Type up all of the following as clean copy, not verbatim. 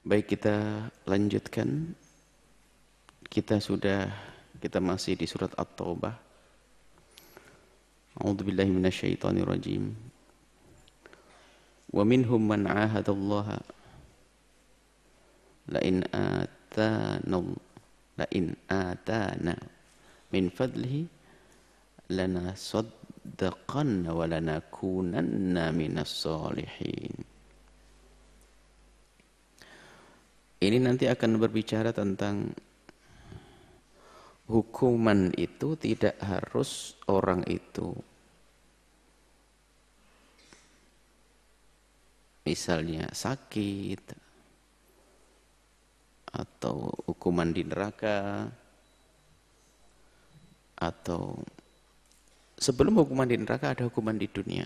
Baik, kita lanjutkan. Kita masih di surat At-Taubah. A'udzubillahi minasyaitonirrajim. Wa minhum man 'ahadallaha la in atana min fadlihi lanasaddaqanna wa lanakunanna minas shalihin. Ini nanti akan berbicara tentang hukuman itu tidak harus orang itu misalnya sakit atau hukuman di neraka, atau sebelum hukuman di neraka ada hukuman di dunia.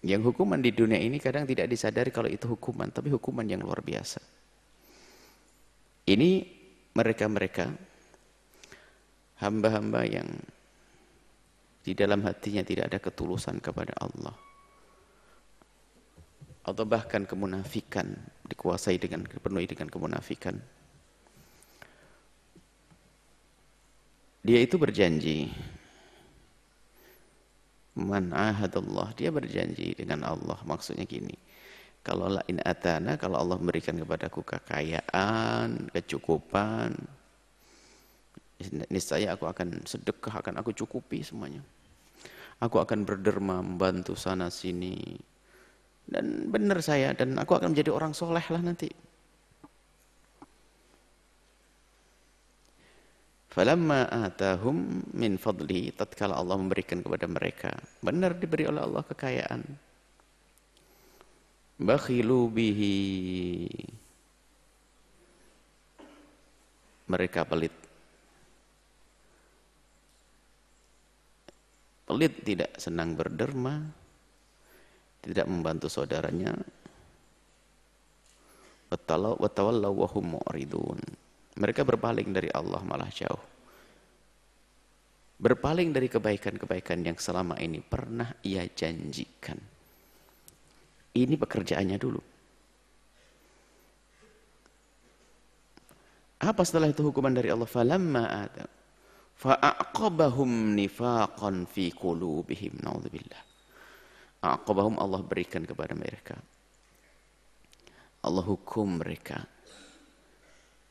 Yang hukuman di dunia ini kadang tidak disadari kalau itu hukuman, tapi hukuman yang luar biasa. Ini mereka-mereka hamba-hamba yang di dalam hatinya tidak ada ketulusan kepada Allah, atau bahkan kemunafikan, dipenuhi dengan kemunafikan. Dia itu berjanji, man ahadallah, dia berjanji dengan Allah. Maksudnya gini, kalau la in atana, kalau Allah memberikan kepadaku kekayaan, kecukupan, niscaya aku akan sedekah, akan aku cukupi semuanya. Aku akan berderma, membantu sana sini, dan benar saya, dan aku akan menjadi orang soleh lah nanti. Falamma atahum min fadli, tatkala Allah memberikan kepada mereka, benar diberi oleh Allah kekayaan, bakhilu bihi, mereka pelit. Pelit, tidak senang berderma, tidak membantu saudaranya. Watawallaw wa hum mu'ridun, mereka berpaling dari Allah, malah jauh. Berpaling dari kebaikan-kebaikan yang selama ini pernah ia janjikan. Ini pekerjaannya dulu. Apa setelah itu hukuman dari Allah? Falamma ata fa'aqabahum nifaqan fi qulubihim, naudzubillah. Aqabahum, Allah berikan kepada mereka, Allah hukum mereka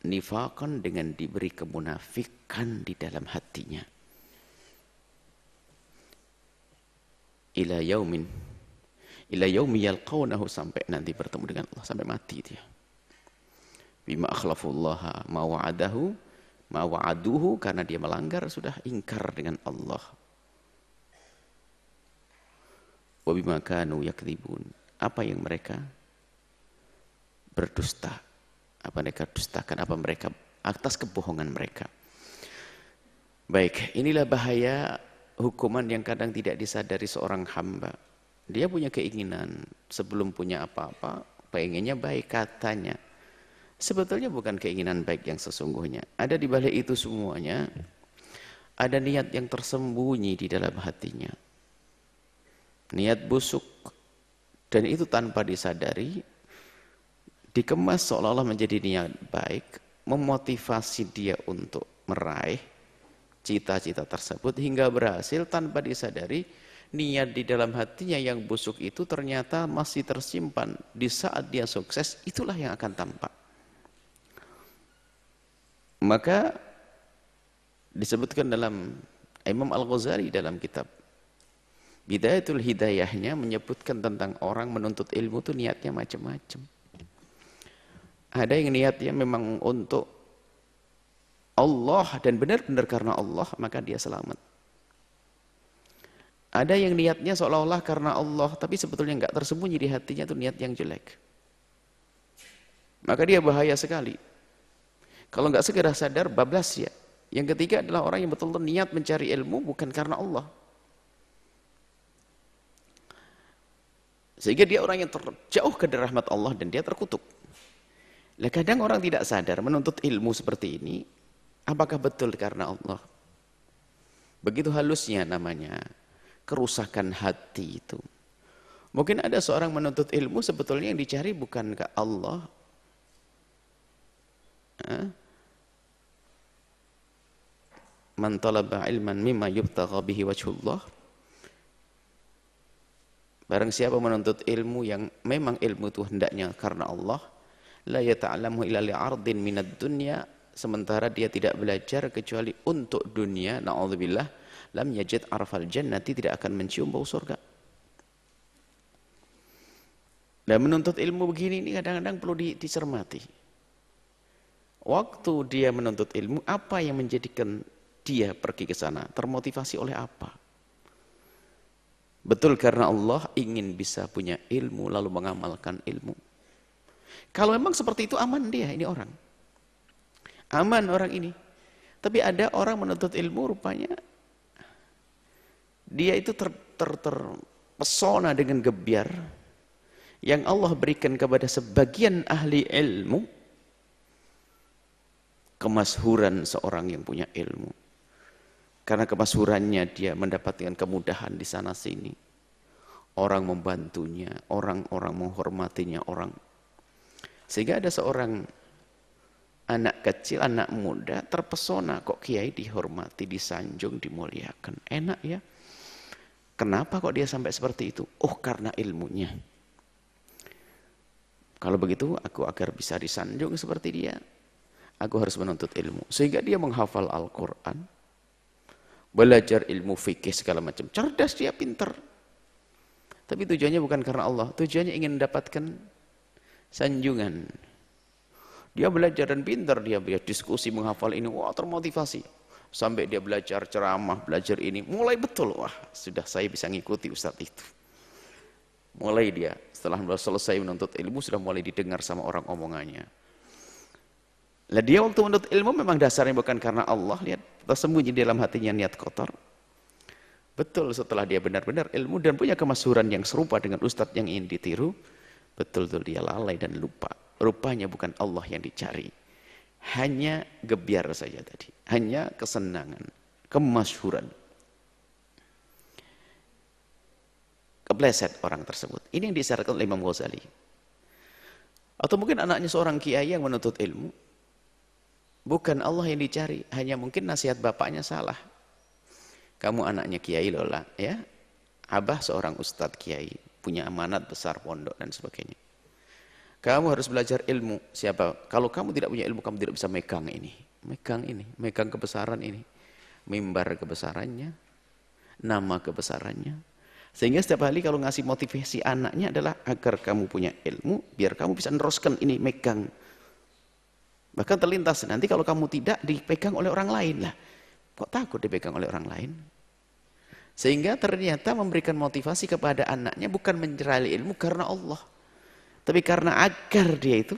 nifaqan, dengan diberi kemunafikan di dalam hatinya. Ila yaumi yalqawnahu, sampai nanti bertemu dengan Allah, sampai mati dia. Bima akhlafullaha ma wa'aduhu, karena dia melanggar, sudah ingkar dengan Allah. Wa bima kanu yakdzibun, apa yang mereka berdusta, apa mereka dustakan, apa mereka atas kebohongan mereka. Baik, inilah bahaya hukuman yang kadang tidak disadari seorang hamba. Dia punya keinginan, sebelum punya apa-apa, pengennya baik katanya. Sebetulnya bukan keinginan baik yang sesungguhnya. Ada di balik itu semuanya, ada niat yang tersembunyi di dalam hatinya. Niat busuk, dan itu tanpa disadari, dikemas seolah-olah menjadi niat baik, memotivasi dia untuk meraih cita-cita tersebut, hingga berhasil tanpa disadari. Niat di dalam hatinya yang busuk itu ternyata masih tersimpan. Di saat dia sukses, itulah yang akan tampak. Maka disebutkan dalam Imam Al-Ghazali dalam kitab Bidayatul Hidayahnya, menyebutkan tentang orang menuntut ilmu itu niatnya macam-macam. Ada yang niatnya memang untuk Allah dan benar-benar karena Allah, maka dia selamat. Ada yang niatnya seolah-olah karena Allah, tapi sebetulnya enggak, tersembunyi di hatinya itu niat yang jelek. Maka dia bahaya sekali. Kalau enggak segera sadar, bablas ya. Yang ketiga adalah orang yang betul-betul niat mencari ilmu bukan karena Allah. Sehingga dia orang yang terjauh dari rahmat Allah dan dia terkutuk. Nah, kadang orang tidak sadar menuntut ilmu seperti ini, apakah betul karena Allah? Begitu halusnya namanya kerusakan hati itu. Mungkin ada seorang menuntut ilmu sebetulnya yang dicari bukan ke Allah. Man talaba ilman mimma yubtagha bihi wajhullah. Barang siapa menuntut ilmu yang memang ilmu itu hendaknya karena Allah, la yata'lamu illa li'ardin minad dunya, sementara dia tidak belajar kecuali untuk dunia, na'udzubillah, lam yajid arfal jannati, tidak akan mencium bau surga. Dan menuntut ilmu begini ini kadang-kadang perlu dicermati. Waktu dia menuntut ilmu, apa yang menjadikan dia pergi ke sana? Termotivasi oleh apa? Betul karena Allah ingin bisa punya ilmu lalu mengamalkan ilmu. Kalau memang seperti itu aman dia, ini orang. Aman orang ini. Tapi ada orang menuntut ilmu rupanya dia itu terpesona dengan gebiar yang Allah berikan kepada sebagian ahli ilmu, kemasyhuran seorang yang punya ilmu. Karena kemasyhurannya dia mendapatkan kemudahan di sana sini. Orang membantunya, orang-orang menghormatinya, orang. Sehingga ada seorang anak kecil, anak muda terpesona, kok kiai dihormati, disanjung, dimuliakan. Enak ya. Kenapa kok dia sampai seperti itu? Oh, karena ilmunya. Kalau begitu, aku agar bisa disanjung seperti dia, aku harus menuntut ilmu. Sehingga dia menghafal Al-Quran, belajar ilmu fikih segala macam. Cerdas dia, pinter. Tapi tujuannya bukan karena Allah. Tujuannya ingin mendapatkan sanjungan. Dia belajar dan pinter. Dia diskusi, menghafal ini. Wah, termotivasi. Sampai dia belajar ceramah, belajar ini. Mulai betul. Wah, sudah saya bisa ngikuti Ustadz itu. Mulai dia, setelah selesai menuntut ilmu, sudah mulai didengar sama orang omongannya. Lah dia waktu menuntut ilmu memang dasarnya bukan karena Allah, lihat, tersembunyi dalam hatinya niat kotor. Betul, setelah dia benar-benar ilmu dan punya kemasyhuran yang serupa dengan ustadz yang ingin ditiru, betul-betul dia lalai dan lupa. Rupanya bukan Allah yang dicari. Hanya gebiar saja tadi, hanya kesenangan, kemasyhuran. Kepleset orang tersebut. Ini yang disyaratkan oleh Imam Ghazali. Atau mungkin anaknya seorang kiai yang menuntut ilmu, bukan Allah yang dicari, hanya mungkin nasihat bapaknya salah. Kamu anaknya kiai lola, ya. Abah seorang ustadz kiai, punya amanat besar pondok dan sebagainya. Kamu harus belajar ilmu. Siapa? Kalau kamu tidak punya ilmu, kamu tidak bisa megang ini, megang kebesaran ini, mimbar kebesarannya, nama kebesarannya. Sehingga setiap kali kalau ngasih motivasi anaknya adalah agar kamu punya ilmu, biar kamu bisa neruskan ini, megang. Bahkan terlintas, nanti kalau kamu tidak dipegang oleh orang lain lah. Kok takut dipegang oleh orang lain? Sehingga ternyata memberikan motivasi kepada anaknya bukan mencari ilmu karena Allah. Tapi karena agar dia itu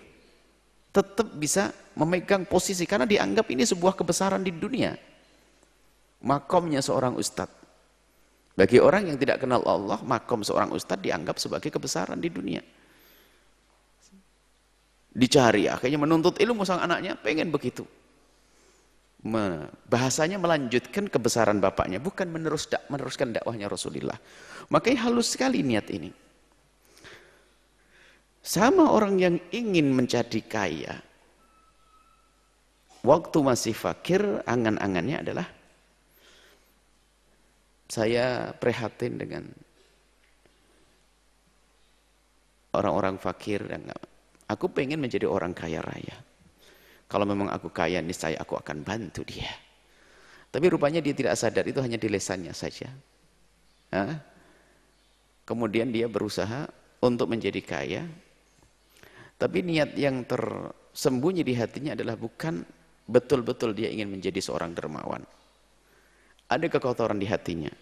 tetap bisa memegang posisi. Karena dianggap ini sebuah kebesaran di dunia. Makomnya seorang ustadz. Bagi orang yang tidak kenal Allah, makom seorang ustadz dianggap sebagai kebesaran di dunia. Dicari, akhirnya menuntut ilmu sang anaknya, pengen begitu. Bahasanya melanjutkan kebesaran bapaknya, bukan meneruskan dakwahnya Rasulullah. Makanya halus sekali niat ini. Sama orang yang ingin menjadi kaya, waktu masih fakir, angan-angannya adalah, saya prihatin dengan orang-orang fakir dan aku pengen menjadi orang kaya raya. Kalau memang aku kaya, niscaya aku akan bantu dia. Tapi rupanya dia tidak sadar, itu hanya di lisannya saja. Kemudian dia berusaha untuk menjadi kaya, tapi niat yang tersembunyi di hatinya adalah bukan betul-betul dia ingin menjadi seorang dermawan. Ada kekotoran di hatinya,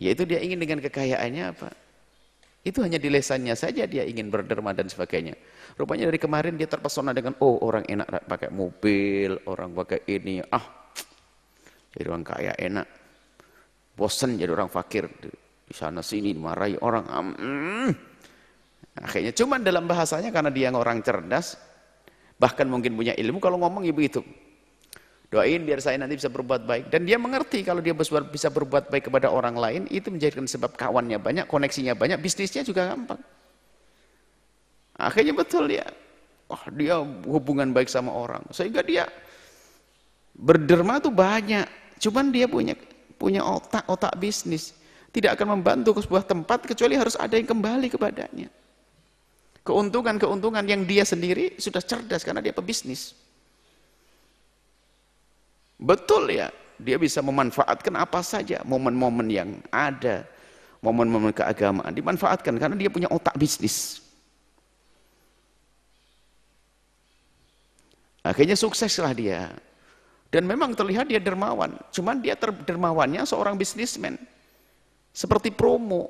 yaitu dia ingin dengan kekayaannya apa? Itu hanya di lisannya saja dia ingin berderma dan sebagainya. Rupanya dari kemarin dia terpesona dengan, oh orang enak pakai mobil, orang pakai ini, jadi orang kaya enak. Bosan jadi orang fakir, di sana sini dimarahi orang. Akhirnya cuman dalam bahasanya karena dia orang cerdas, bahkan mungkin punya ilmu, kalau ngomong ya begitu. Doain biar saya nanti bisa berbuat baik. Dan dia mengerti kalau dia bisa berbuat baik kepada orang lain, itu menjadikan sebab kawannya banyak, koneksinya banyak, bisnisnya juga gampang. Akhirnya betul dia, dia hubungan baik sama orang. Sehingga dia berderma tuh banyak. Cuman dia punya otak bisnis. Tidak akan membantu ke sebuah tempat kecuali harus ada yang kembali kepadanya. Keuntungan-keuntungan yang dia sendiri sudah cerdas karena dia pebisnis. Betul ya, dia bisa memanfaatkan apa saja momen-momen yang ada, momen-momen keagamaan dimanfaatkan karena dia punya otak bisnis. Akhirnya sukseslah dia. Dan memang terlihat dia dermawan. Cuman dia dermawannya seorang bisnismen. Seperti promo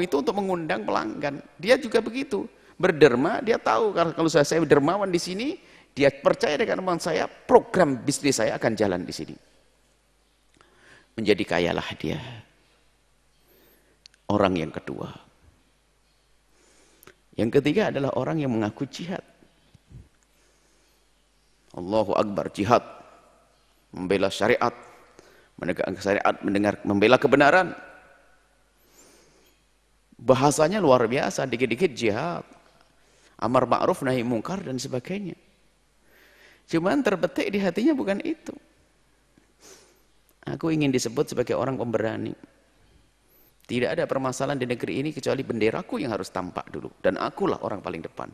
itu untuk mengundang pelanggan. Dia juga begitu, berderma. Dia tahu kalau saya dermawan di sini, dia percaya dengan omongan saya, program bisnis saya akan jalan di sini. Menjadi kayalah dia. Orang yang kedua. Yang ketiga adalah orang yang mengaku jihad. Allahu Akbar, jihad, membela syariat, menegakkan syariat, membela kebenaran. Bahasanya luar biasa, dikit-dikit jihad, amar ma'ruf nahi mungkar dan sebagainya. Cuman terbetik di hatinya bukan itu. Aku ingin disebut sebagai orang pemberani. Tidak ada permasalahan di negeri ini kecuali benderaku yang harus tampak dulu, dan akulah orang paling depan.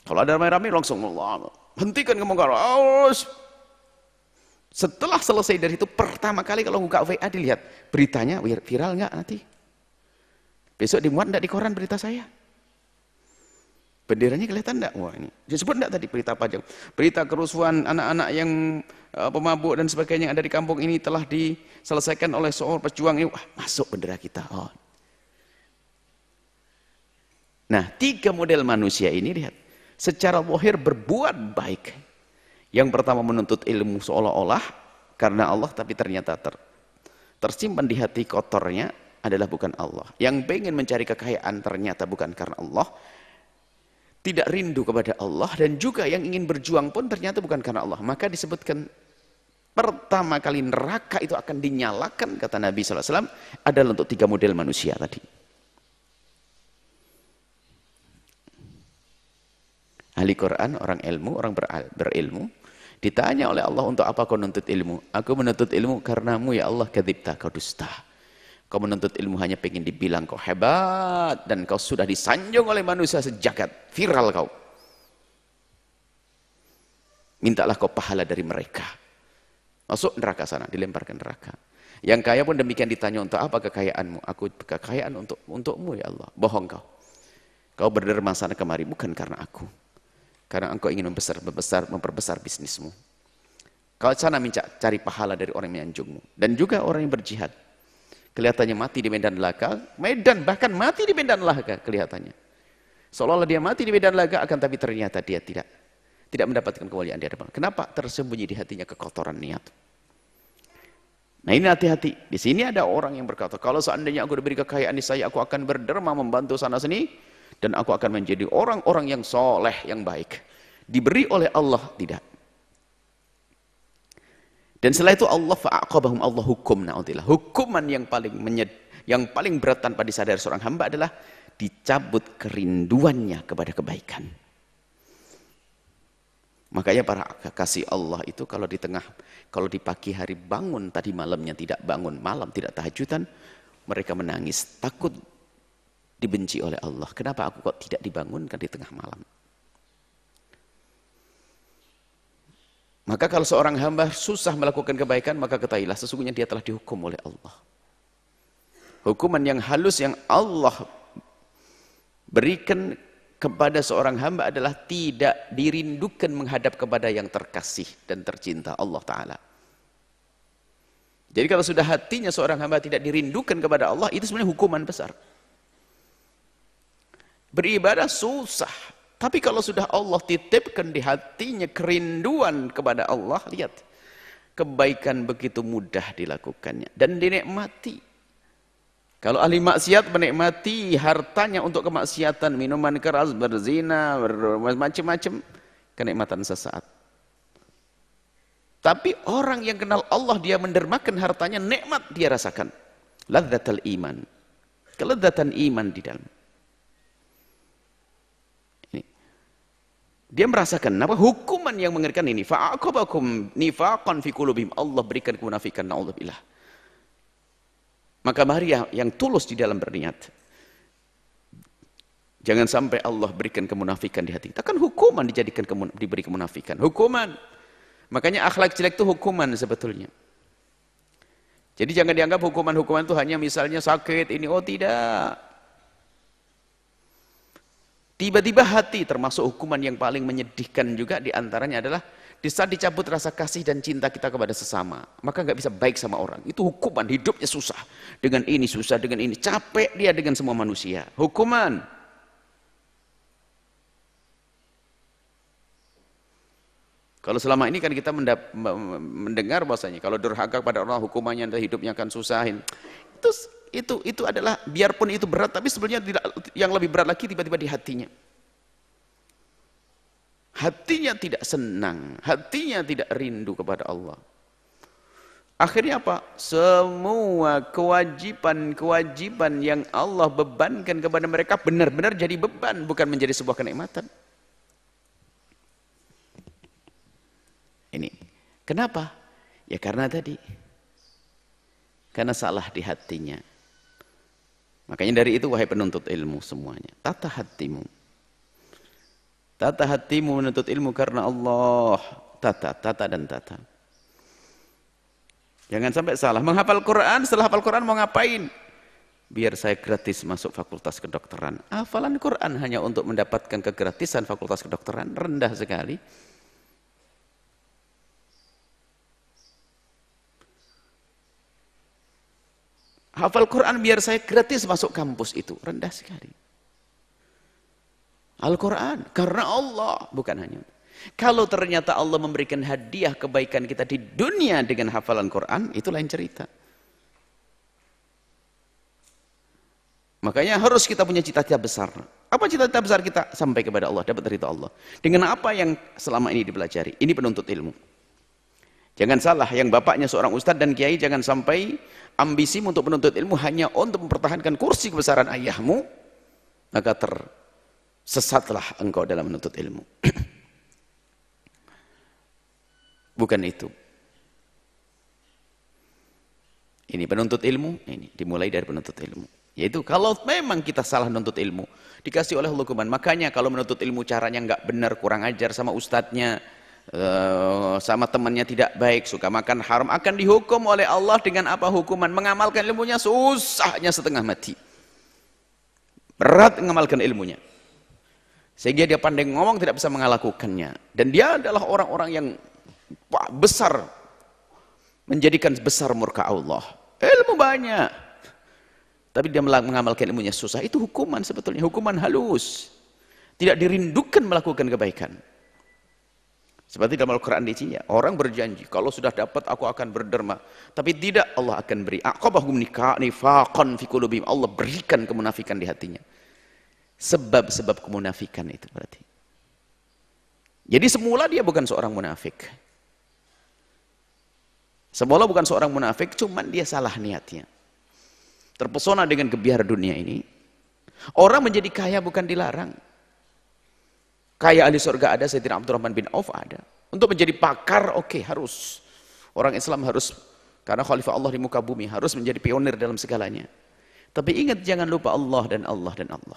Kalau ada ramai-ramai langsung hentikan kemungkaran. Setelah selesai dari itu, pertama kali kalau buka WA dilihat beritanya viral nggak nanti. Besok dimuat enggak di koran berita saya? Benderanya kelihatan enggak? Wah, ini disebut enggak tadi berita pajak? Berita kerusuhan anak-anak yang pemabuk dan sebagainya yang ada di kampung ini telah diselesaikan oleh seorang pejuang ini. Wah, masuk bendera kita. Oh. Nah, 3 model manusia ini lihat. Secara zahir berbuat baik. Yang pertama menuntut ilmu seolah-olah karena Allah, tapi ternyata tersimpan di hati kotornya adalah bukan Allah. Yang pengen mencari kekayaan ternyata bukan karena Allah. Tidak rindu kepada Allah, dan juga yang ingin berjuang pun ternyata bukan karena Allah. Maka disebutkan pertama kali neraka itu akan dinyalakan, kata Nabi SAW, adalah untuk 3 model manusia tadi. Ahli Quran, orang ilmu, orang berilmu, ditanya oleh Allah, untuk apa kau menuntut ilmu? Aku menuntut ilmu karenamu ya Allah, kadzibta, kau dusta. Kau menuntut ilmu hanya pengen dibilang kau hebat, dan kau sudah disanjung oleh manusia sejagat, viral kau. Mintalah kau pahala dari mereka. Masuk neraka sana, dilemparkan neraka. Yang kaya pun demikian, ditanya untuk apa kekayaanmu? Aku kekayaan untukmu ya Allah. Bohong kau. Kau berderma sana kemari bukan karena aku. Karena engkau ingin memperbesar bisnismu. Kau sana minta cari pahala dari orang yang menyanjungmu. Dan juga orang yang berjihad. Kelihatannya mati di medan laga, bahkan mati di medan laga kelihatannya. Seolah-olah dia mati di medan laga, akan tapi ternyata dia tidak mendapatkan kemuliaan di hadapan. Kenapa? Tersembunyi di hatinya kekotoran niat. Nah, ini hati-hati. Di sini ada orang yang berkata, kalau seandainya aku diberi kekayaan di saya, aku akan berderma membantu sana sini, dan aku akan menjadi orang-orang yang soleh, yang baik. Diberi oleh Allah, tidak. Dan setelah itu Allah fa'aqabahum, Allah hukum, na'udillah. Hukuman yang paling berat tanpa disadari seorang hamba adalah dicabut kerinduannya kepada kebaikan. Makanya para kekasih Allah itu kalau di pagi hari bangun, tadi malamnya tidak bangun, malam tidak tahajudan, mereka menangis, takut dibenci oleh Allah. Kenapa aku kok tidak dibangunkan di tengah malam? Maka kalau seorang hamba susah melakukan kebaikan, maka ketahuilah sesungguhnya dia telah dihukum oleh Allah. Hukuman yang halus yang Allah berikan kepada seorang hamba adalah tidak dirindukan menghadap kepada yang terkasih dan tercinta, Allah Ta'ala. Jadi kalau sudah hatinya seorang hamba tidak dirindukan kepada Allah, itu sebenarnya hukuman besar. Beribadah susah. Tapi kalau sudah Allah titipkan di hatinya kerinduan kepada Allah, lihat, kebaikan begitu mudah dilakukannya dan dinikmati. Kalau ahli maksiat menikmati hartanya untuk kemaksiatan, minuman keras, berzina, macam-macam, kenikmatan sesaat. Tapi orang yang kenal Allah, dia mendermakan hartanya, nikmat dia rasakan. Ladzatul iman. Kelezatan iman di dalam. Ini. Dia merasakan apa? Hukuman yang mengerikan ini. Fa'aqabakum nifaqan fi qulubihim. Allah berikan kemunafikan, naudzubillah. Maka mari yang tulus di dalam berniat. Jangan sampai Allah berikan kemunafikan di hati kita. Kan hukuman diberi kemunafikan. Hukuman. Makanya akhlak jelek itu hukuman sebetulnya. Jadi jangan dianggap hukuman-hukuman itu hanya misalnya sakit ini. Oh tidak. Tiba-tiba hati, termasuk hukuman yang paling menyedihkan juga diantaranya adalah di saat dicabut rasa kasih dan cinta kita kepada sesama, maka nggak bisa baik sama orang. Itu hukuman, hidupnya susah. Dengan ini susah, dengan ini capek dia dengan semua manusia. Hukuman. Kalau selama ini kan kita mendengar bahwasanya kalau durhaka pada orang hukumannya hidupnya akan susahin. Itu adalah biarpun itu berat, tapi sebenarnya yang lebih berat lagi tiba-tiba di hatinya. Hatinya tidak senang, hatinya tidak rindu kepada Allah. Akhirnya apa? Semua kewajiban-kewajiban yang Allah bebankan kepada mereka benar-benar jadi beban, bukan menjadi sebuah kenikmatan. Ini. Kenapa? Ya karena tadi. Karena salah di hatinya. Makanya dari itu wahai penuntut ilmu semuanya, tata hatimu. Tata hatimu menuntut ilmu karena Allah. Tata dan tata. Jangan sampai salah. Menghafal Quran, setelah hafal Quran mau ngapain? Biar saya gratis masuk fakultas kedokteran. Hafalan Quran hanya untuk mendapatkan kegratisan fakultas kedokteran, rendah sekali. Hafal Quran biar saya gratis masuk kampus itu. Rendah sekali. Al-Quran. Karena Allah. Bukan hanya. Kalau ternyata Allah memberikan hadiah kebaikan kita di dunia dengan hafalan Quran, itu lain cerita. Makanya harus kita punya cita-cita besar. Apa cita-cita besar kita? Sampai kepada Allah. Dapat ridha Allah. Dengan apa yang selama ini dipelajari. Ini penuntut ilmu. Jangan salah, yang bapaknya seorang ustadz dan kiai, jangan sampai ambisimu untuk menuntut ilmu hanya untuk mempertahankan kursi kebesaran ayahmu, maka tersesatlah engkau dalam menuntut ilmu. Bukan itu. Ini penuntut ilmu, ini dimulai dari penuntut ilmu. Yaitu kalau memang kita salah menuntut ilmu, dikasih oleh hukuman. Makanya kalau menuntut ilmu caranya nggak benar, kurang ajar sama ustadznya, sama temannya tidak baik, suka makan haram, akan dihukum oleh Allah dengan apa hukuman? Mengamalkan ilmunya susahnya setengah mati, berat mengamalkan ilmunya, sehingga dia pandai ngomong tidak bisa melakukannya, dan dia adalah orang-orang yang besar, menjadikan besar murka Allah. Ilmu banyak, tapi dia mengamalkan ilmunya susah. Itu hukuman sebetulnya, hukuman halus, tidak dirindukan melakukan kebaikan. Seperti dalam Al-Quran dicinya, orang berjanji, kalau sudah dapat aku akan berderma. Tapi tidak, Allah akan beri. Aqabahum nifaqan fi qulubihim. Allah berikan kemunafikan di hatinya. Sebab-sebab kemunafikan itu berarti. Jadi semula dia bukan seorang munafik. Semula bukan seorang munafik, cuman dia salah niatnya. Terpesona dengan gebiar dunia ini. Orang menjadi kaya bukan dilarang. Kaya ahli surga ada, Sayyidina Abdurrahman bin Auf ada. Untuk menjadi pakar, oke, harus. Orang Islam harus, karena khalifah Allah di muka bumi, harus menjadi pionir dalam segalanya. Tapi ingat, jangan lupa Allah dan Allah dan Allah.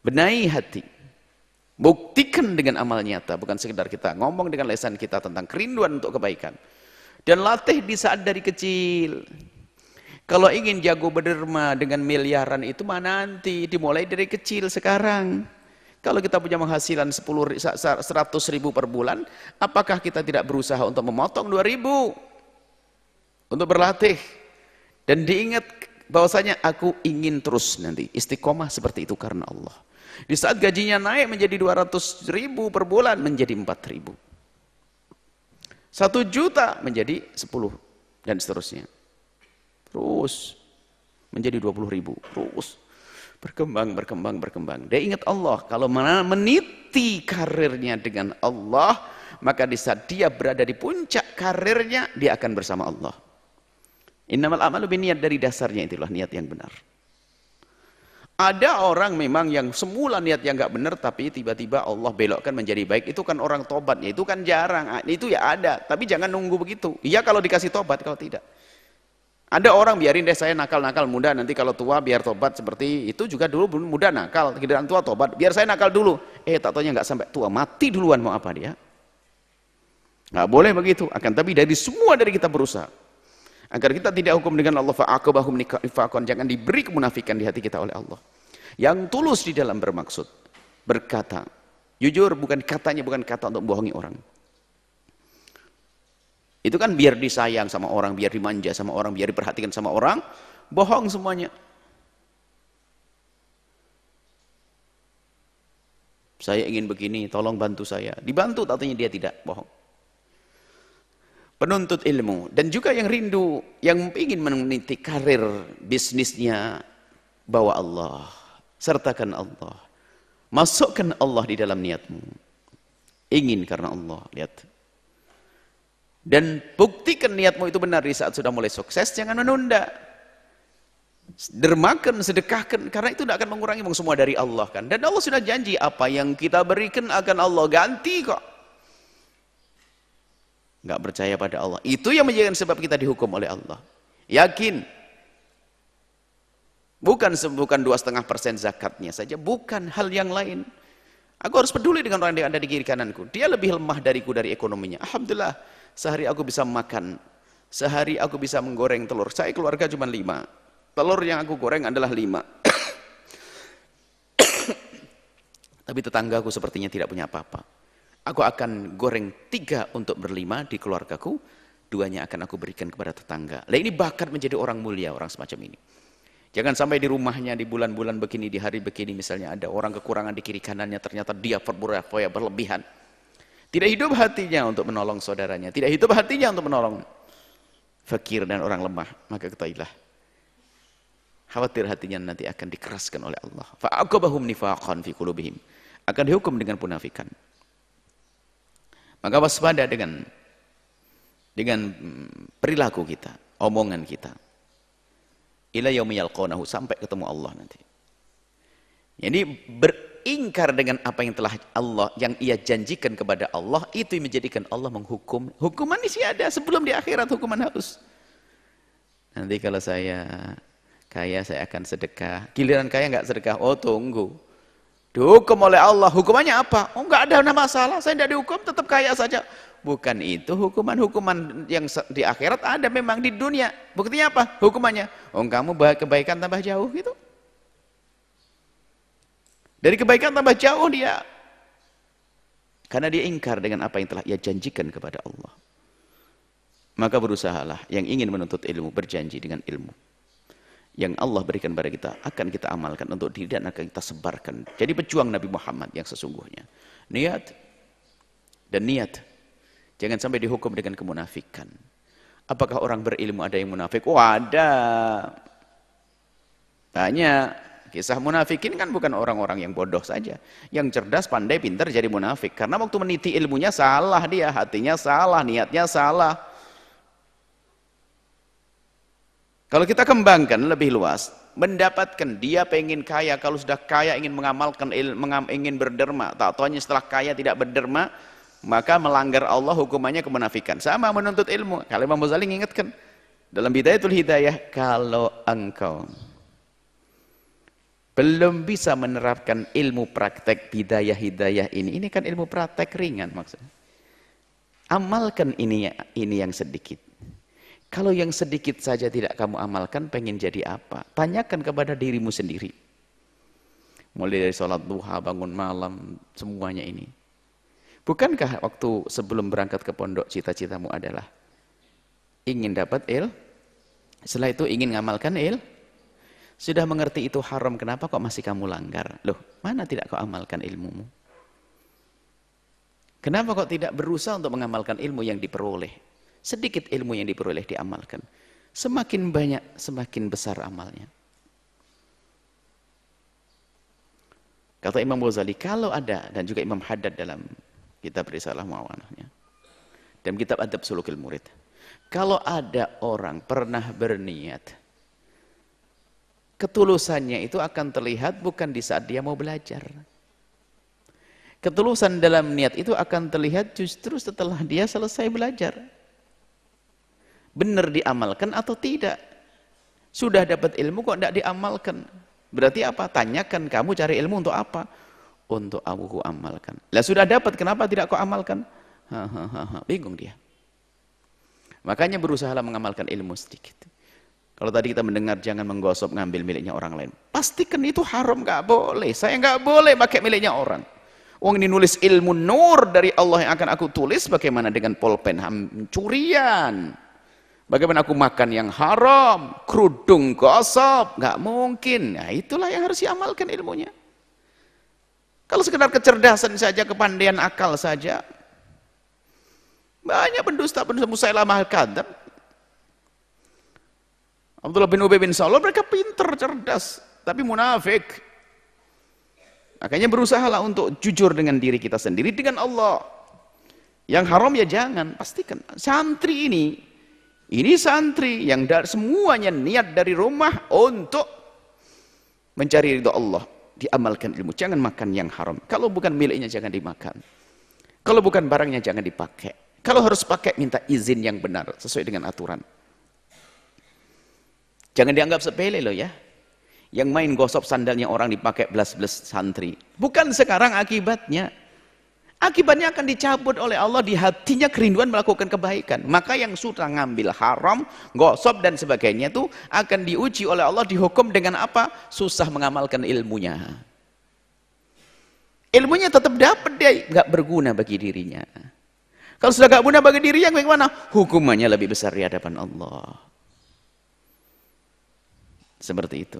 Benahi hati. Buktikan dengan amal nyata, bukan sekedar kita ngomong dengan lisan kita tentang kerinduan untuk kebaikan. Dan latih di saat dari kecil. Kalau ingin jago berderma dengan miliaran itu mah nanti, dimulai dari kecil sekarang. Kalau kita punya penghasilan 100 ribu per bulan, apakah kita tidak berusaha untuk memotong 2.000 untuk berlatih? Dan diingat bahwasanya aku ingin terus nanti istiqomah seperti itu karena Allah. Di saat gajinya naik menjadi 200 ribu per bulan, menjadi 4 ribu. 1 juta menjadi 10 dan seterusnya. Terus menjadi 20 ribu. Terus berkembang. Dia ingat Allah. Kalau meniti karirnya dengan Allah, maka di saat dia berada di puncak karirnya, dia akan bersama Allah. Innamal a'malu binniyat, dari dasarnya itulah niat yang benar. Ada orang memang yang semula niat yang nggak benar, tapi tiba-tiba Allah belokkan menjadi baik. Itu kan orang tobatnya, itu kan jarang. Itu ya ada, tapi jangan nunggu begitu. Iya kalau dikasih tobat, kalau tidak. Ada orang biarin deh saya nakal-nakal muda, nanti kalau tua biar tobat. Seperti itu juga dulu muda nakal, giliran tua tobat. Biar saya nakal dulu. Tak taunya nggak sampai tua, mati duluan, mau apa dia? Nggak boleh begitu. Akan tapi dari semua dari kita berusaha agar kita tidak hukum dengan Allah, fa'aqabahum nifaqan, jangan diberi kemunafikan di hati kita oleh Allah. Yang tulus di dalam bermaksud, berkata jujur, bukan katanya, bukan kata untuk membohongi orang. Itu kan biar disayang sama orang, biar dimanja sama orang, biar diperhatikan sama orang, bohong semuanya. Saya ingin begini, tolong bantu saya. Dibantu, katanya dia tidak, bohong. Penuntut ilmu dan juga yang rindu, yang ingin meniti karir bisnisnya, bawa Allah, sertakan Allah, masukkan Allah di dalam niatmu. Ingin karena Allah, lihat. Dan buktikan niatmu itu benar di saat sudah mulai sukses, jangan menunda. Dermakan, sedekahkan, karena itu tidak akan mengurangi, semua dari Allah kan. Dan Allah sudah janji, apa yang kita berikan akan Allah ganti kok. Nggak percaya pada Allah, itu yang menjadikan sebab kita dihukum oleh Allah. Yakin, bukan 2,5% zakatnya saja, bukan hal yang lain. Aku harus peduli dengan orang yang ada di kiri kananku. Dia lebih lemah dariku dari ekonominya. Alhamdulillah, sehari aku bisa makan, sehari aku bisa menggoreng telur. Saya keluarga cuma 5, telur yang aku goreng adalah 5. Tapi tetanggaku sepertinya tidak punya apa-apa. Aku akan goreng 3 untuk berlima di keluargaku, 2-nya akan aku berikan kepada tetangga. Lah ini bakat menjadi orang mulia, orang semacam ini. Jangan sampai di rumahnya di bulan-bulan begini, di hari begini misalnya ada orang kekurangan di kiri kanannya, ternyata dia berfoya berlebihan. Tidak hidup hatinya untuk menolong saudaranya, tidak hidup hatinya untuk menolong fakir dan orang lemah, maka ketahuilah, khawatir hatinya nanti akan dikeraskan oleh Allah. Fa'aqabahum nifaqan fi qulubihim, akan dihukum dengan munafikan. Maka waspada dengan perilaku kita, omongan kita. Ila yaumi yalqawnahu, sampai ketemu Allah nanti. Jadi beringkar dengan apa yang telah Allah, yang ia janjikan kepada Allah, itu yang menjadikan Allah menghukum. Hukuman isi ada sebelum di akhirat, hukuman harus. Nanti kalau saya kaya, saya akan sedekah. Giliran kaya nggak sedekah, oh tunggu. Dihukum oleh Allah, hukumannya apa? Oh nggak ada masalah, saya tidak dihukum, tetap kaya saja. Bukan itu hukuman yang di akhirat, ada memang di dunia. Buktinya apa? Hukumannya, oh kamu kebaikan tambah jauh gitu. Dari kebaikan tambah jauh dia, karena dia ingkar dengan apa yang telah ia janjikan kepada Allah. Maka berusahalah yang ingin menuntut ilmu, berjanji dengan ilmu yang Allah berikan pada kita, akan kita amalkan untuk diri dan akan kita sebarkan. Jadi pejuang Nabi Muhammad yang sesungguhnya. Niat dan niat. Jangan sampai dihukum dengan kemunafikan. Apakah orang berilmu ada yang munafik? Oh ada. Banyak. Kisah munafikin kan bukan orang-orang yang bodoh saja. Yang cerdas, pandai, pintar jadi munafik. Karena waktu meniti ilmunya salah dia, hatinya salah, niatnya salah. Kalau kita kembangkan lebih luas, mendapatkan dia pengen kaya, kalau sudah kaya ingin mengamalkan ingin berderma, tak taunya setelah kaya tidak berderma, maka melanggar Allah, hukumannya kemunafikan. Sama menuntut ilmu. Kalau Imam Ghazali mengingatkan dalam Bidayatul Hidayah, kalau engkau belum bisa menerapkan ilmu praktek hidayah ini kan ilmu praktek ringan maksudnya. Amalkan ini yang sedikit. Kalau yang sedikit saja tidak kamu amalkan, pengen jadi apa? Tanyakan kepada dirimu sendiri. Mulai dari sholat duha, bangun malam, semuanya ini. Bukankah waktu sebelum berangkat ke pondok, cita-citamu adalah ingin dapat setelah itu ingin ngamalkan sudah mengerti itu haram, kenapa kok masih kamu langgar? Loh, mana tidak kau amalkan ilmumu? Kenapa kok tidak berusaha untuk mengamalkan ilmu yang diperoleh? Sedikit ilmu yang diperoleh diamalkan. Semakin banyak, semakin besar amalnya. Kata Imam Ghazali, kalau ada, dan juga Imam Haddad dalam Kitab Risalah Muawanahnya. Dan kitab Adab Sulukil Murid. Kalau ada orang pernah berniat, ketulusannya itu akan terlihat bukan di saat dia mau belajar. Ketulusan dalam niat itu akan terlihat justru setelah dia selesai belajar. Benar diamalkan atau tidak? Sudah dapat ilmu kok tidak diamalkan? Berarti apa? Tanyakan, kamu cari ilmu untuk apa? Untuk aku amalkan. Lah sudah dapat, kenapa tidak kau amalkan? Bingung dia. Makanya berusahalah mengamalkan ilmu sedikit. Kalau tadi kita mendengar jangan menggosok ngambil miliknya orang lain, pastikan itu haram, nggak boleh. Saya nggak boleh pakai miliknya orang. Wong ini nulis ilmu nur dari Allah yang akan aku tulis, bagaimana dengan pulpen curian? Bagaimana aku makan yang haram, kerudung gosok, nggak mungkin. Nah, itulah yang harus diamalkan ilmunya. Kalau sekedar kecerdasan saja, kepandaian akal saja, banyak pendusta-pendusta Musailamah al-Kadzdzab, Abdullah bin Ubay bin Salul, mereka pintar, cerdas, tapi munafik. Makanya berusahalah untuk jujur dengan diri kita sendiri, dengan Allah. Yang haram ya jangan, pastikan. Santri ini santri yang semuanya niat dari rumah untuk mencari ridho Allah, diamalkan ilmu. Jangan makan yang haram. Kalau bukan miliknya jangan dimakan. Kalau bukan barangnya jangan dipakai. Kalau harus pakai minta izin yang benar sesuai dengan aturan. Jangan dianggap sepele loh ya. Yang main gosok sandalnya orang dipakai belas-belas santri. Bukan sekarang akibatnya. Akibatnya akan dicabut oleh Allah di hatinya kerinduan melakukan kebaikan. Maka yang sudah ngambil haram, gosok dan sebagainya itu akan diuji oleh Allah, dihukum dengan apa? Susah mengamalkan ilmunya. Ilmunya tetap dapat, dia nggak berguna bagi dirinya. Kalau sudah nggak berguna bagi dirinya, bagaimana? Hukumannya lebih besar di hadapan Allah. Seperti itu.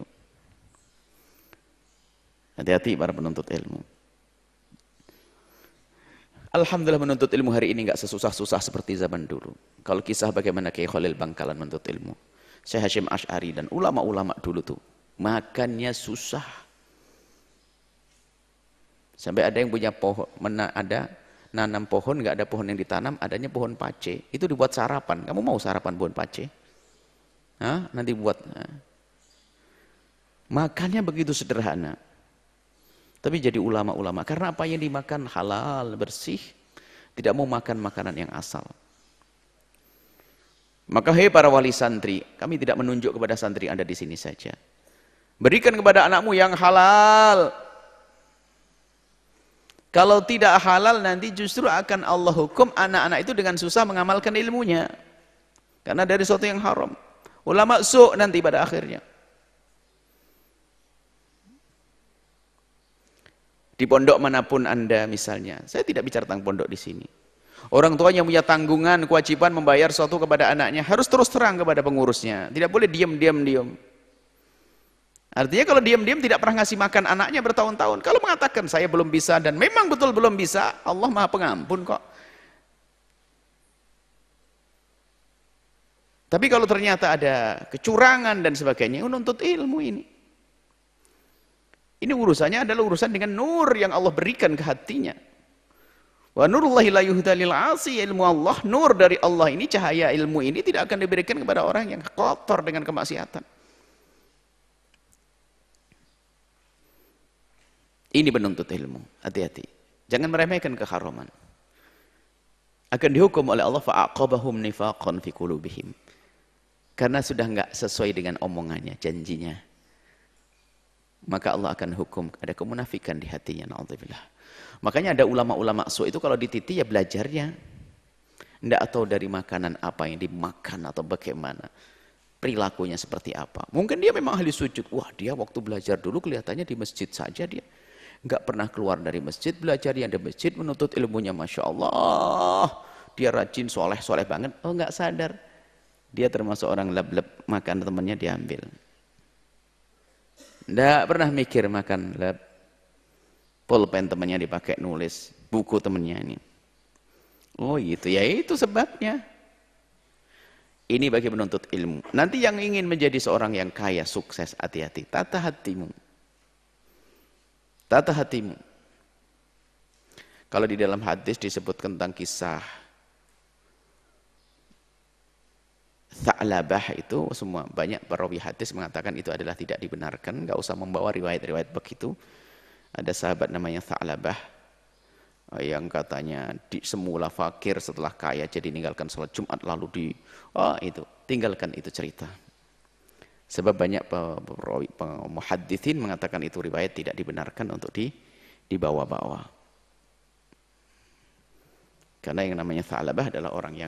Hati-hati para penuntut ilmu. Alhamdulillah menuntut ilmu hari ini nggak sesusah-susah seperti zaman dulu. Kalau kisah bagaimana Kiai Khalil Bangkalan menuntut ilmu, Syekh Hasyim Asy'ari dan ulama-ulama dulu tuh makannya susah. Sampai ada yang punya pohon, nanam pohon, nggak ada pohon yang ditanam, adanya pohon pace. Itu dibuat sarapan. Kamu mau sarapan pohon pace? Hah? Nanti buat. Makannya begitu sederhana. Tapi jadi ulama-ulama. Karena apa yang dimakan halal, bersih. Tidak mau makan makanan yang asal. Maka hei para wali santri, kami tidak menunjuk kepada santri Anda di sini saja. Berikan kepada anakmu yang halal. Kalau tidak halal nanti justru akan Allah hukum anak-anak itu dengan susah mengamalkan ilmunya. Karena dari sesuatu yang haram. Ulama su' nanti pada akhirnya. Di pondok manapun Anda misalnya, saya tidak bicara tentang pondok di sini. Orang tuanya punya tanggungan, kewajiban membayar sesuatu kepada anaknya, harus terus terang kepada pengurusnya. Tidak boleh diam. Artinya kalau diam-diam tidak pernah ngasih makan anaknya bertahun-tahun. Kalau mengatakan saya belum bisa dan memang betul belum bisa, Allah Maha Pengampun kok. Tapi kalau ternyata ada kecurangan dan sebagainya, menuntut ilmu ini. Ini urusannya adalah urusan dengan nur yang Allah berikan ke hatinya. Wa nurullahi la yuhda lil 'asi, ilmu Allah, nur dari Allah ini, cahaya ilmu ini tidak akan diberikan kepada orang yang kotor dengan kemaksiatan. Ini penuntut ilmu, hati-hati. Jangan meremehkan keharaman. Akan dihukum oleh Allah fa'aqabahum nifaqan fi qulubihim. Karena sudah enggak sesuai dengan omongannya, janjinya. Maka Allah akan hukum, ada kemunafikan di hatinya, na'udzubillah. Makanya ada ulama-ulama su' itu kalau dititi ya belajarnya. Tidak tahu dari makanan apa yang dimakan atau bagaimana. Perilakunya seperti apa. Mungkin dia memang ahli sujud. Wah, dia waktu belajar dulu kelihatannya di masjid saja dia. Enggak pernah keluar dari masjid, belajarnya di masjid, menuntut ilmunya, Masya Allah. Dia rajin, soleh banget. Oh, enggak sadar. Dia termasuk orang leb-leb, makan temannya diambil. Tidak pernah mikir makan lab. Pulpen temannya dipakai nulis, buku temannya ini. Oh gitu, ya itu sebabnya. Ini bagi menuntut ilmu. Nanti yang ingin menjadi seorang yang kaya, sukses, hati-hati. Tata hatimu. Tata hatimu. Kalau di dalam hadis disebut tentang kisah Tha'labah itu, semua banyak perawi hadis mengatakan itu adalah tidak dibenarkan, nggak usah membawa riwayat-riwayat begitu. Ada sahabat namanya Tha'labah yang katanya semula fakir, setelah kaya jadi meninggalkan sholat Jumat, lalu itu tinggalkan itu cerita. Sebab banyak muhadditsin mengatakan itu riwayat tidak dibenarkan untuk dibawa-bawa. Karena yang namanya Tha'labah adalah orang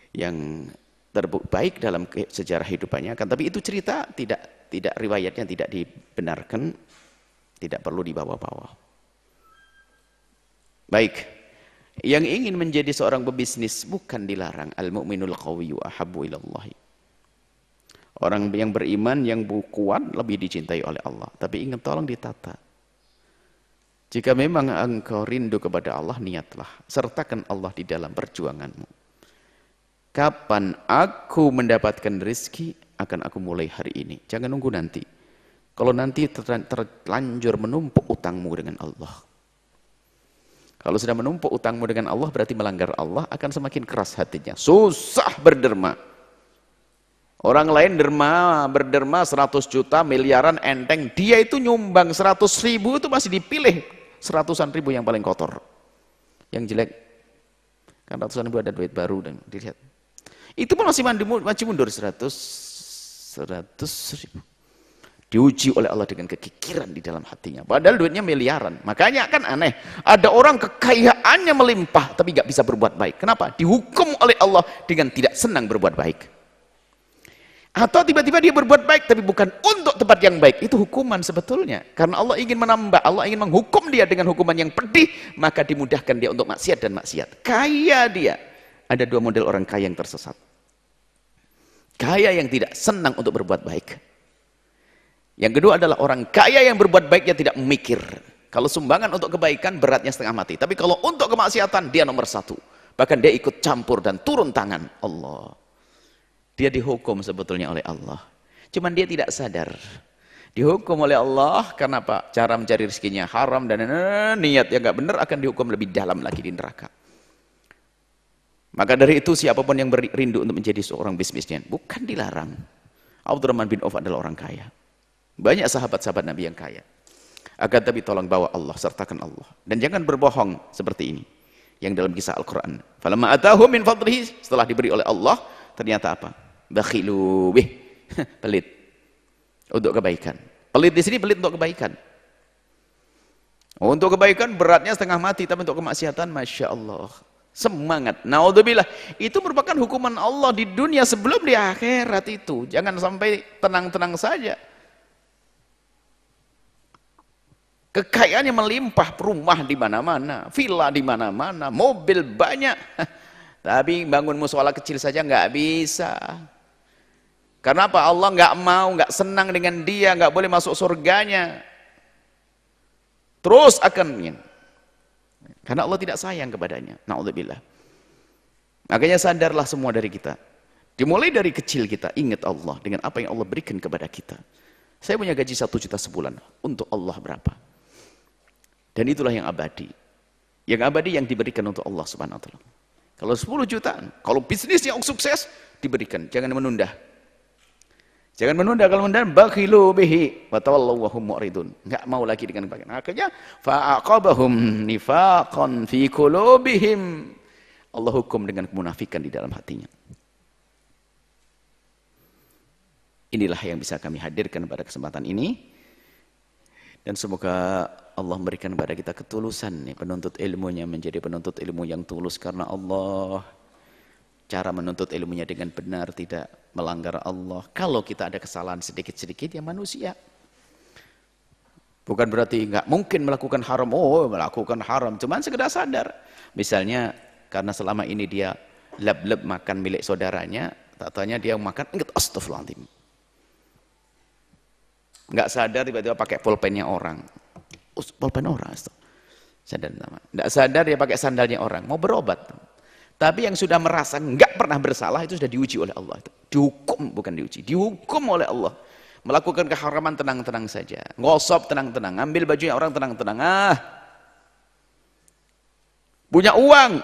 yang terbukti baik dalam sejarah hidupannya, kan, tapi itu cerita tidak riwayatnya tidak dibenarkan, tidak perlu dibawa-bawa. Baik, yang ingin menjadi seorang pebisnis bukan dilarang. Al-mu'minul qawiyyu ahabbu ilallahi. Orang yang beriman yang kuat lebih dicintai oleh Allah. Tapi ingat, tolong ditata. Jika memang engkau rindu kepada Allah, niatlah, sertakan Allah di dalam perjuanganmu. Kapan aku mendapatkan rezeki, akan aku mulai hari ini. Jangan nunggu nanti. Kalau nanti terlanjur menumpuk utangmu dengan Allah. Kalau sudah menumpuk utangmu dengan Allah, berarti melanggar Allah, akan semakin keras hatinya. Susah berderma. Orang lain berderma 100 juta, miliaran, enteng. Dia itu nyumbang 100 ribu, itu masih dipilih 100-an ribu yang paling kotor. Yang jelek. Kan 100-an ribu ada duit baru dan dilihat. Itu pun masih mundur 100 ribu. Diuji oleh Allah dengan kekikiran di dalam hatinya. Padahal duitnya miliaran. Makanya kan aneh. Ada orang kekayaannya melimpah tapi gak bisa berbuat baik. Kenapa? Dihukum oleh Allah dengan tidak senang berbuat baik. Atau tiba-tiba dia berbuat baik tapi bukan untuk tempat yang baik. Itu hukuman sebetulnya. Karena Allah ingin menambah. Allah ingin menghukum dia dengan hukuman yang pedih. Maka dimudahkan dia untuk maksiat dan maksiat. Kaya dia. Ada dua model orang kaya yang tersesat. Kaya yang tidak senang untuk berbuat baik. Yang kedua adalah orang kaya yang berbuat baik yang tidak memikir. Kalau sumbangan untuk kebaikan beratnya setengah mati. Tapi kalau untuk kemaksiatan dia nomor 1. Bahkan dia ikut campur dan turun tangan. Allah. Dia dihukum sebetulnya oleh Allah. Cuman dia tidak sadar. Dihukum oleh Allah karena apa? Cara mencari rezekinya haram dan niat yang gak benar, akan dihukum lebih dalam lagi di neraka. Maka dari itu siapapun yang berindu untuk menjadi seorang bisnismen bukan dilarang. Abdurrahman bin Auf adalah orang kaya. Banyak sahabat-sahabat Nabi yang kaya. Akan tapi tolong bawa Allah, sertakan Allah. Dan jangan berbohong seperti ini. Yang dalam kisah Al-Quran. Falamma atahum min fadlihi, setelah diberi oleh Allah, ternyata apa? Bakhilu bih. Pelit. Untuk kebaikan. Pelit di sini pelit untuk kebaikan. Untuk kebaikan beratnya setengah mati, tapi untuk kemaksiatan Masya Allah. Semangat, naudzubillah. Itu merupakan hukuman Allah di dunia sebelum di akhirat itu. Jangan sampai tenang-tenang saja. Kekayaannya melimpah, rumah di mana-mana, villa di mana-mana, mobil banyak. Tapi bangun musola kecil saja nggak bisa. Karena apa? Allah nggak mau, nggak senang dengan dia, nggak boleh masuk surganya. Terus akan karena Allah tidak sayang kepadanya. Na'udzubillah. Makanya sadarlah semua dari kita. Dimulai dari kecil kita ingat Allah dengan apa yang Allah berikan kepada kita. Saya punya gaji 1 juta sebulan. Untuk Allah berapa? Dan itulah yang abadi. Yang abadi yang diberikan untuk Allah Subhanahu wa taala. Kalau 10 juta, kalau bisnis yang sukses diberikan, jangan menunda. Jangan menunda, kalau menunda bakhilu bihi wa tawallaw wa hum mu'ridun. Enggak mau lagi dengan bagian. Akhirnya fa'aqabahum nifaqan fi qulubihim. Allah hukum dengan kemunafikan di dalam hatinya. Inilah yang bisa kami hadirkan pada kesempatan ini. Dan semoga Allah memberikan kepada kita ketulusan nih, penuntut ilmunya menjadi penuntut ilmu yang tulus karena Allah. Cara menuntut ilmunya dengan benar, tidak melanggar Allah. Kalau kita ada kesalahan sedikit-sedikit, ya manusia. Bukan berarti nggak mungkin melakukan haram. Oh, melakukan haram. Cuman sekedar sadar. Misalnya, karena selama ini dia leb-leb makan milik saudaranya, tak tanya dia makan, ingat astagfirullahaladzim. Nggak sadar tiba-tiba pakai pulpennya orang. Pulpen orang. Sadar nama. Nggak sadar dia pakai sandalnya orang. Mau berobat. Tapi yang sudah merasa nggak pernah bersalah itu sudah diuji oleh Allah. Dihukum, bukan diuji. Dihukum oleh Allah. Melakukan keharaman tenang-tenang saja. Ngosop tenang-tenang. Ngambil bajunya orang tenang-tenang. Punya uang,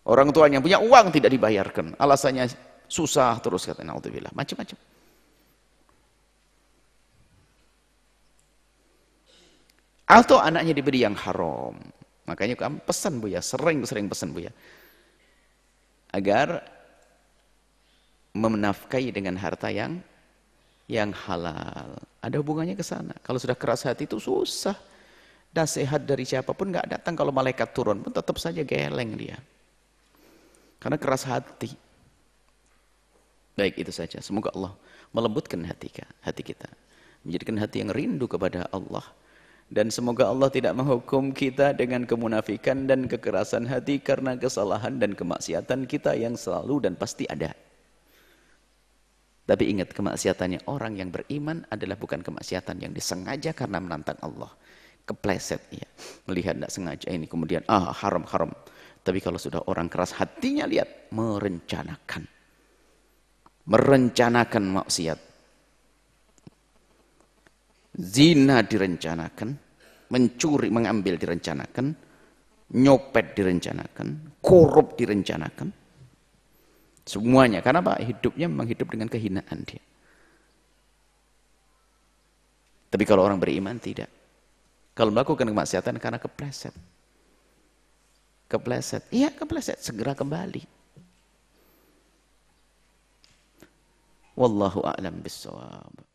orang tuanya punya uang tidak dibayarkan, alasannya susah terus, kata naudzubillah, macam-macam. Atau anaknya diberi yang haram. Makanya kami pesan Buya, sering-sering pesan Buya, agar menafkahi dengan harta yang halal. Ada hubungannya ke sana. Kalau sudah keras hati itu susah. Nasihat dari siapapun nggak datang, kalau malaikat turun pun tetap saja geleng dia. Karena keras hati. Baik, itu saja. Semoga Allah melembutkan hati kita. Menjadikan hati yang rindu kepada Allah. Dan semoga Allah tidak menghukum kita dengan kemunafikan dan kekerasan hati karena kesalahan dan kemaksiatan kita yang selalu dan pasti ada. Tapi ingat, kemaksiatannya orang yang beriman adalah bukan kemaksiatan yang disengaja karena menantang Allah. Kepleset, ya. Melihat tidak sengaja ini, kemudian haram. Tapi kalau sudah orang keras hatinya, lihat, merencanakan maksiat. Zina direncanakan, mencuri, mengambil direncanakan, nyopet direncanakan, korup direncanakan. Semuanya. Karena apa? Hidupnya memang hidup dengan kehinaan dia. Tapi kalau orang beriman tidak. Kalau melakukan kemaksiatan karena kepleset. Iya kepleset, segera kembali. Wallahu a'lam bissawab.